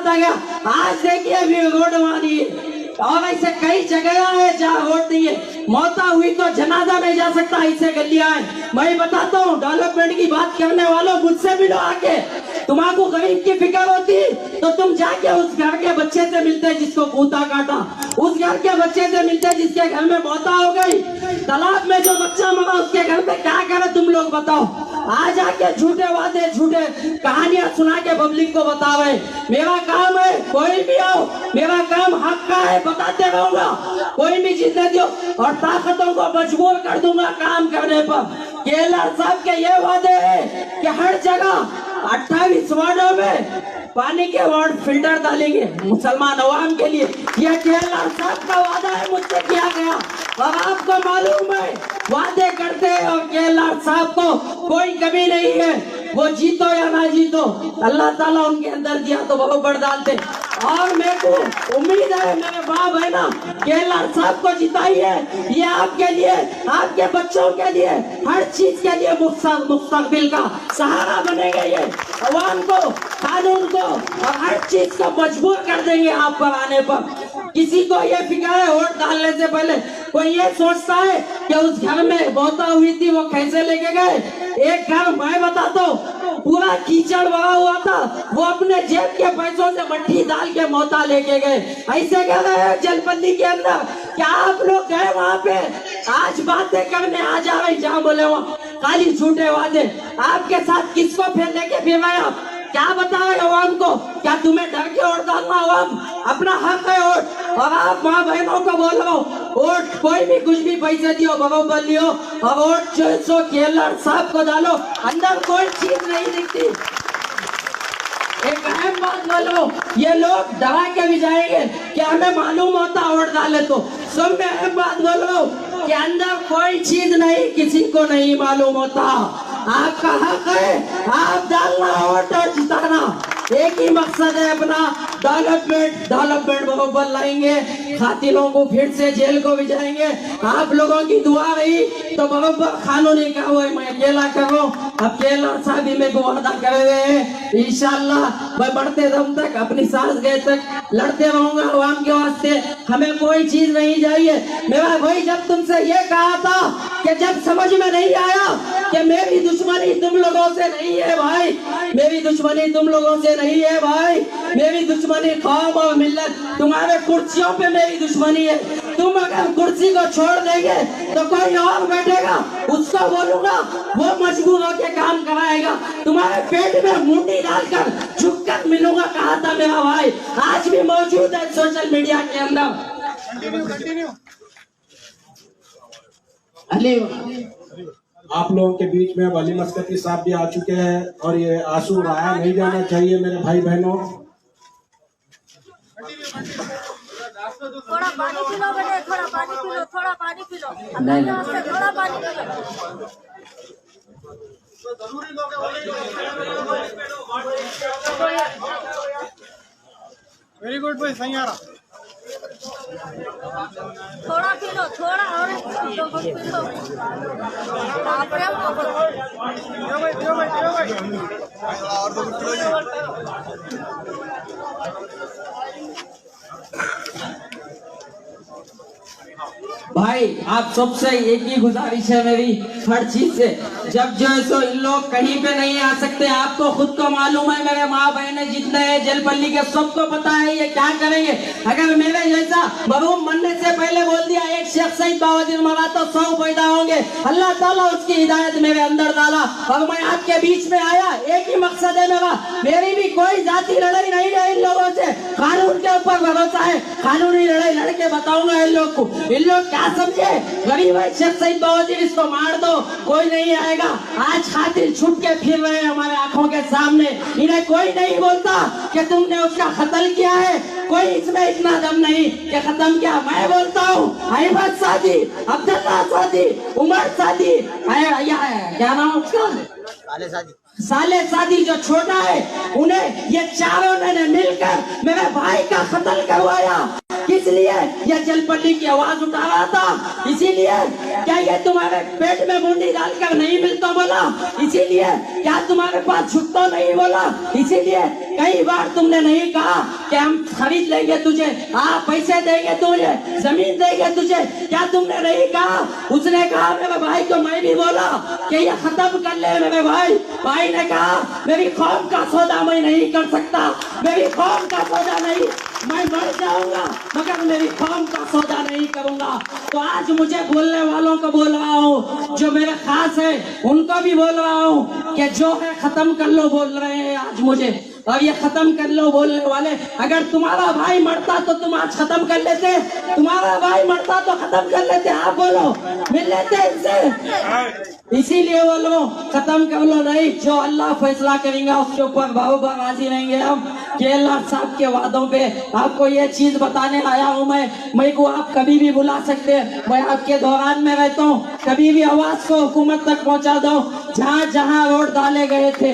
आता गया। आज देखिए अभी रोड मारी और ऐसे कई जगह है जहाँ रोड नहीं है। मौत हुई तो जनाजा नहीं जा सकता, ऐसे गलियां हैं। मैं बताता हूँ, डेवलपमेंट की बात करने वालों मुझसे मिलो आके। तुम्हारा गरीब की फिक्र होती तो तुम जाके उस घर के बच्चे से मिलते जिसको कूदा काटा, उस घर के बच्चे से मिलते जिसके घर में मौत हो गई, तालाब में जो बच्चा मरा उसके घर में क्या करे तुम लोग बताओ। आज आके झूठे वादे झूठे कहानियां सुना के पब्लिक को बतावे। मेरा काम है कोई भी आओ, मेरा काम हक का है, बताते रहूंगा। कोई भी चीज नहीं दो और ताकतों को मजबूर कर दूंगा काम करने पर। केलर साहब के ये वादे हैं कि हर जगह 28 वार्डों में पानी के वार्ड फिल्टर डालेंगे मुसलमान अवाम के लिए। यह केलर साहब का वादा है, मुझसे किया गया। और आपको मालूम है वादे करते हैं और केलर साहब को कोई कमी नहीं है। वो जीतो या ना जीतो, अल्लाह ताला उनके अंदर दिया तो बरोबर डालते। और मेरे को उम्मीद है मेरे बाप है ना, केलर साहब को जिताइए। ये आपके लिए, आपके बच्चों के लिए, हर चीज के लिए मुस्तकबिल का सहारा बनेगा। ये अवाम को, कानून को और हर चीज को मजबूर कर देंगे आप पर आने पर। किसी को ये फिक्र है वोट डालने से पहले, कोई ये सोचता है कि उस घर में मौत हुई थी वो कैसे लेके गए। एक घर मैं बताता हूँ पूरा कीचड़ भरा हुआ था, वो अपने जेब के पैसों से मट्टी डाल के मौता लेके गए। ऐसे कह रहे हैं जलपल्ली के अंदर। क्या आप लोग गए वहाँ पे? आज बातें करने आ जा रहे जहाँ बोले वहाँ खाली झूठे वादे। आपके साथ किसको फिर लेके फिर आए आप? क्या बताओ अवाम को? क्या तुम्हें डर के वोट डालना? अवाम अपना हक है वोट। और आप माँ बहनों को बोल रहा हूँ वोट कोई भी कुछ भी पैसे दियो बरोबर लियो और वोट जो केलर साहब को डालो, अंदर कोई चीज नहीं दिखती। एक अहम बात बोलो, ये लोग डरा के भी जाएंगे कि हमें मालूम होता वोट डाले तो। सब में अहम बात बोलो कि अंदर कोई चीज नहीं, किसी को नहीं मालूम होता। आपका हक है, आप डालना वोट और जिताना। एक ही मकसद है अपना, डेवलपमेंट बरोबर लाएंगे। खातिरों को फिर से जेल को भी जाएंगे। आप लोगों की दुआ रही तो बरोबर कानूनी कार्रवाई मैं अकेला करूं। अब केलर साहब भी मेरे को वादा कर रहे हैं, इंशाल्लाह मैं बढ़ते दम तक अपनी सांस गए तक लड़ते रहूंगा आवाम के वास्ते। हमें कोई चीज नहीं चाहिए। मेरा भाई जब तुमसे ये कहा था कि जब समझ में नहीं आया कि मेरी दुश्मनी तुम लोगों से नहीं है भाई, मेरी दुश्मनी तुम लोगों से नहीं है भाई, मेरी दुश्मनी कौम और मिल्लत, तुम्हारे कुर्सियों पे मेरी दुश्मनी है। तुम अगर कुर्सी को छोड़ देंगे तो कोई और बैठेगा, उसको बोलूंगा वो मजबूर होकर काम कराएगा। तुम्हारे पेट में मुंडी डालकर झुककर मिलूंगा, कहा था मेरा भाई। आज भी मौजूद है सोशल मीडिया के अंदर। अली आप लोगों के बीच में अली मस्कती साहब भी आ चुके हैं और ये आंसू रहा नहीं जाना चाहिए मेरे भाई बहनों। थोड़ा पानी पी लो बेटे, थोड़ा पानी पी लो, थोड़ा पानी पी लो, थोड़ा पानी पी लो। वेरी गुड भाई, सही आ रहा। थोड़ा पी लो, थोड़ा और पी लो। दियो भाई। और दो भाई आप सबसे एक ही गुजारिश है मेरी, हर चीज से जब जो है सो इन लोग कहीं पे नहीं आ सकते। आपको खुद को मालूम है, मेरे माँ बहने जितने हैं जलपल्ली के सबको पता है ये क्या करेंगे। अगर मेरे जैसा मरहूम मरने से पहले बोल दिया एक शेख सईद बावाजीर मरा तो 100 पैदा होंगे, अल्लाह ताला उसकी हिदायत मेरे अंदर डाला और मैं आपके बीच में आया। एक ही मकसद है मेरा, मेरी भी कोई जाति लड़ाई नहीं है इन लोगों से, कानून के ऊपर भरोसा है। कानूनी लड़ाई लड़के बताऊंगा इन लोग को। इन लोग क्या समझे, गरीब है शेख सईद बावाजीर, इसको मार दो कोई नहीं आएगा। आज खातिर छुप के फिर रहे हमारे आंखों के सामने, इन्हें कोई नहीं बोलता कि तुमने उसका कत्ल किया है। कोई इसमें इतना दम नहीं कि खत्म किया। मैं बोलता हूँ अहमद सादी, अब्दुल्ला सादी, उमर सादी, क्या नाम उसका, साले सादी जो छोटा है, उन्हें ये चारों ने मिलकर मेरे भाई का कत्ल करवाया। किस लिए ये जलपल्ली की आवाज उठा रहा था? इसीलिए क्या ये तुम्हारे पेट में बूंदी डालकर नहीं मिलता बोला? इसीलिए क्या तुम्हारे पास छुट्टा नहीं बोला? इसीलिए कई बार तुमने नहीं कहा कि हम खरीद लेंगे तुझे, हाँ पैसे देंगे तुझे, जमीन देंगे तुझे, क्या तुमने नहीं कहा? उसने कहा मेरे भाई को, मैं भी बोला कि ये खत्म कर ले मेरे भाई। भाई ने कहा मेरी कौम का सौदा मैं नहीं कर सकता, मेरी कौम का सौदा नहीं, मैं मर जाऊंगा मगर मेरी कौम का सौदा नहीं करूंगा। तो आज मुझे बोलने वालों को बोल रहा हूँ, जो मेरे खास है उनको भी बोल रहा हूँ कि जो है खत्म कर लो बोल रहे हैं आज मुझे, और ये खत्म कर लो बोलने वाले, अगर तुम्हारा भाई मरता तो तुम आज खत्म कर लेते, तुम्हारा भाई मरता तो खत्म कर लेते, आप बोलो मिल लेते इनसे। इसीलिए बोलो खत्म कर लो, नहीं जो अल्लाह फैसला करेंगे उसके ऊपर बराबर राजी रहेंगे हम। केएलआर साहब के वादों पे आपको ये चीज बताने आया हूँ मैं को आप कभी भी बुला सकते हैं, मैं आपके दौरान में रहता हूँ, कभी भी आवाज को हुकूमत तक पहुँचा दो। जहाँ जहाँ रोड डाले गए थे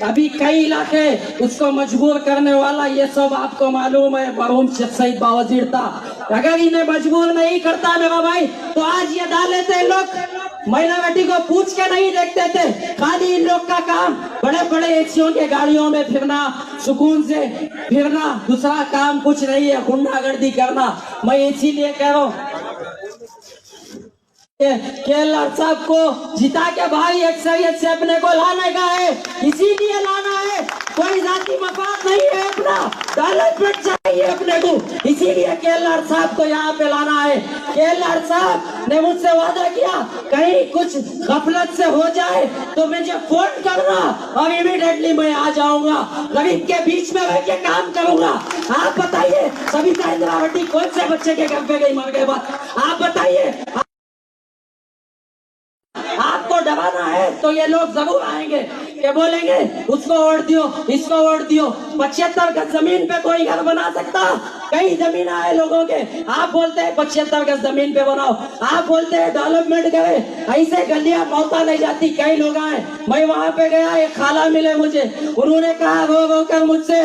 अभी कई इलाके उसको मजबूर करने वाला ये सब आपको मालूम है, मरहूम शेख सईद बावजीर था। अगर इन्हें मजबूर नहीं करता मेरा भाई तो आज ये डाले थे लोग महिला बेटी को पूछ के नहीं देखते थे। खाली इन लोग का काम बड़े बड़े एसियों के गाड़ियों में फिरना, सुकून से फिरना, दूसरा काम कुछ नहीं है, गुंडागर्दी करना। मैं इसीलिए कह रहा हूँ केएलआर साहब को जिता के भाई अक्सरियत से अपने को लाने का है, इसीलिए लाना है, कोई जाति मफाद नहीं है, अपना डेवलपमेंट चाहिए अपने को, इसीलिए केएलआर साहब को यहाँ पे लाना है। केएलआर साहब ने मुझसे वादा किया कहीं कुछ गफलत से हो जाए तो मुझे फोन करना और इमीडिएटली मैं आ जाऊंगा, गरीब के बीच में रह के काम करूंगा। आप बताइए सविता इंद्रावती कौन से बच्चे के घर पे गई मर गए बात, आप बताइए। आपको डराना है तो ये लोग जरूर आएंगे कि बोलेंगे उसको वोट दियो, इसको वोट दियो। 75 गज जमीन पे कोई घर बना सकता? कई जमीन आए लोगों के, आप बोलते हैं 75 गज जमीन पे बनाओ, आप बोलते हैं डेवलपमेंट करे, ऐसे गलियां मौका नहीं जाती। कई लोग आए, मैं वहां पे गया, एक खाला मिले मुझे, उन्होंने कहा रो रो कर मुझसे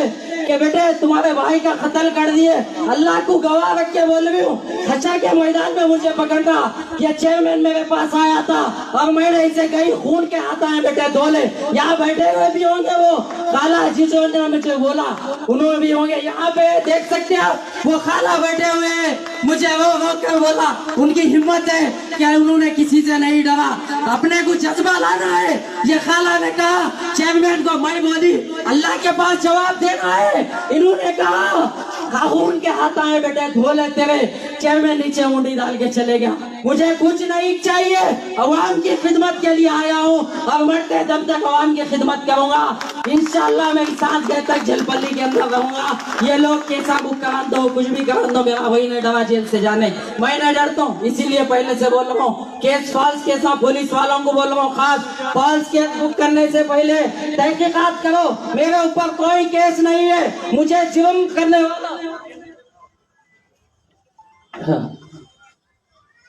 कि बेटे तुम्हारे भाई का कत्ल कर दिए, अल्लाह को गवाह रख के बोल रही हूँ, खचा के मैदान में मुझे पकड़ा, ये चेयरमैन मेरे पास आया था और मैंने इसे कहीं खून के हाथ आए बेटे धोले, यहाँ बैठे हुए भी होंगे वो खाला जिसो ने मुझे बोला, उन्होंने भी होंगे यहाँ पे देख सकते हैं आप, वो खाला बैठे हुए हैं, मुझे रो रो कर बोला। उनकी हिम्मत है क्या, उन्होंने किसी से नहीं डरा, अपने को जज्बा लाना है। ये खाला ने कहा चेयरमैन को, मैं बोली अल्लाह के पास जवाब देना है, इन्होंने कहा खून के हाथ आए बेटे धोले तेरे, चेयरमैन नीचे मुंडी डाल के चले गया। मुझे कुछ नहीं चाहिए, अवाम की खिदमत के लिए आया हूँ और मरते दम तक अवाम की खिदमत करूंगा। इंशाल्लाह मेरी सांस गए तक जलपल्ली के अंदर रहूंगा। ये लोग कैसा बुक करा दो, कुछ भी करा दो, मेरा वही नहीं डरा जेल से जाने, मैं नहीं डरता हूँ। इसीलिए पहले से बोल रहा हूँ, केस फॉल्स केस पुलिस वालों को बोल रहा हूँ, खास फॉल्स केस बुक करने से पहले तहकीकात करो, मेरे ऊपर कोई केस नहीं है, मुझे जुर्म करने वाला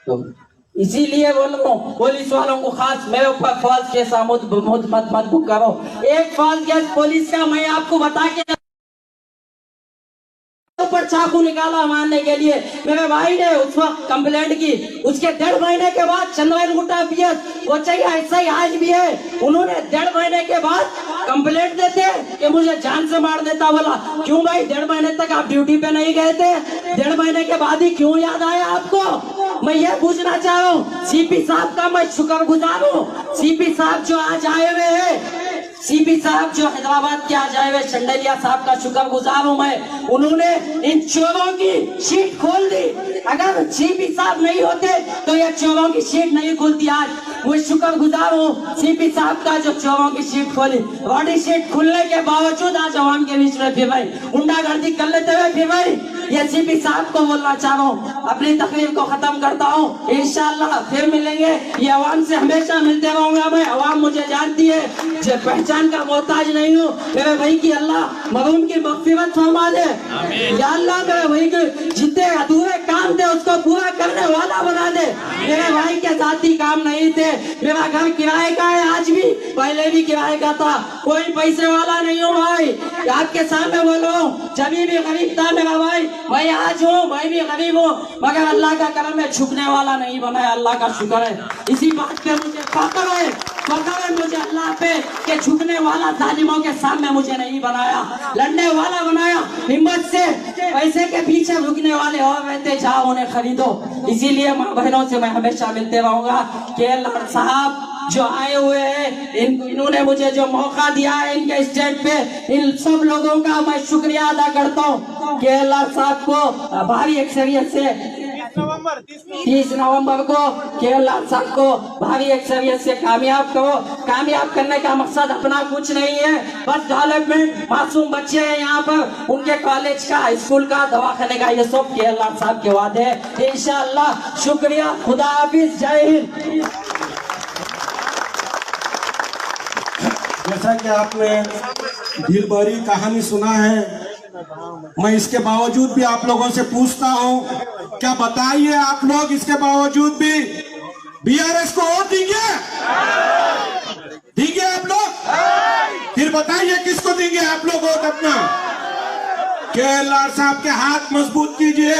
तो इसीलिए बोल रहा हूँ पुलिस वालों को, खास मेरे ऊपर फॉल्स केस मत बुक करो। एक फॉल्स केस पुलिस का मैं आपको बता के ऊपर चाकू निकाला मारने के लिए, मेरे भाई ने उस वक्त कंप्लेंट की, उसके 1.5 महीने के बाद चंद्रन गुट्टा पीएस वो चाहिए, ऐसा ही आज भी है, उन्होंने 1.5 महीने के बाद कंप्लेंट देते कि मुझे जान से मार देता। बोला क्यों भाई, 1.5 महीने तक आप ड्यूटी पे नहीं गए थे, 1.5 महीने के बाद ही क्यों याद आया आपको? मैं ये पूछना चाह रहा हूँ, सीपी साहब का मैं शुक्रगुजार हूँ, सीपी साहब जो आज आए हुए हैं, सीपी साहब जो हैदराबाद के आज आए हुए चंडेलिया साहब का शुक्रगुजार हूँ मैं, उन्होंने इन चोरों की शीट खोल दी। अगर सीपी साहब नहीं होते तो ये चोरों की शीट नहीं खुलती। आज वो शुक्रगुजार हूँ सीपी साहब का जो चोरों की शीट खोली। बॉडी शीट खुलने के बावजूद आज अवाम के बीच में फिर भाई गुंडागर्दी कर लेते हुए फिर भाई ये सीपी साहब को बोलना चाह रहा हूँ। अपनी तकरीर को खत्म करता हूँ, इंशाल्लाह फिर मिलेंगे। ये अवाम से हमेशा मिलते रहूंगा मैं, अवाम मुझे जानती है, पहचान का मोहताज नहीं हूँ। मेरे भाई की अल्लाह मरहूम की मग़फ़िरत फरमा दे, या अल्लाह मेरे भाई के जितने अधूरे काम थे उसको पूरा करने वाला बना दे। मेरे भाई के जाती काम नहीं थे, मेरा घर किराए का है आज भी, पहले भी किराया था, कोई पैसे वाला नहीं हूँ भाई, आपके सामने बोलो, जब भी गरीब था मेरा भाई, मैं आज हूँ, मैं भी गरीब हूँ, मगर अल्लाह का करम है, झुकने वाला नहीं बनाया, अल्लाह का शुक्र है। इसी बात पे मुझे फख्र है मुझे अल्लाह पे कि झुकने वाला जालिमों के सामने मुझे नहीं बनाया, लड़ने वाला बनाया। हिम्मत से पैसे के पीछे रुकने वाले और रहते, जाओ उन्हें खरीदो। इसीलिए माँ बहनों से मैं हमेशा मिलते रहूंगा कि लाड साहब जो आए हुए हैं, इन्होंने मुझे जो मौका दिया है इनके स्टेज पे, इन सब लोगों का मैं शुक्रिया अदा करता हूँ कि लाड साहब को भारी अक्सरियत से 30 नवंबर को केवल साहब को भारी अक्सरियत से कामयाब करो। कामयाब करने का मकसद अपना कुछ नहीं है, बस डेवलपमेंट। मासूम बच्चे हैं यहाँ पर, उनके कॉलेज का, स्कूल का, दवाखाने का, ये सब केवल साहब के वादे हैं इंशाअल्लाह। शुक्रिया, खुदा हाफिज, जय हिंद। जैसा कि आपने दिल भरी कहानी सुना है, मैं इसके बावजूद भी आप लोगों से पूछता हूँ, क्या बताइए आप लोग इसके बावजूद भी बीआरएस को वोट देंगे? देंगे आप लोग? फिर बताइए किसको देंगे आप लोग वोट अपना? केएलआर साहब के हाथ मजबूत कीजिए।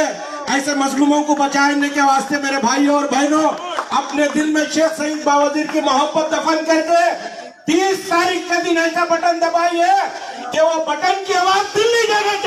ऐसे मजलूमों को बचाने के वास्ते मेरे भाइयों और बहनों, अपने दिल में शेख सईद बावजीर की मोहब्बत दफन करके 30 तारीख के दिन ऐसा बटन दबाइए कि वो बटन की आवाज दिल्ली जगह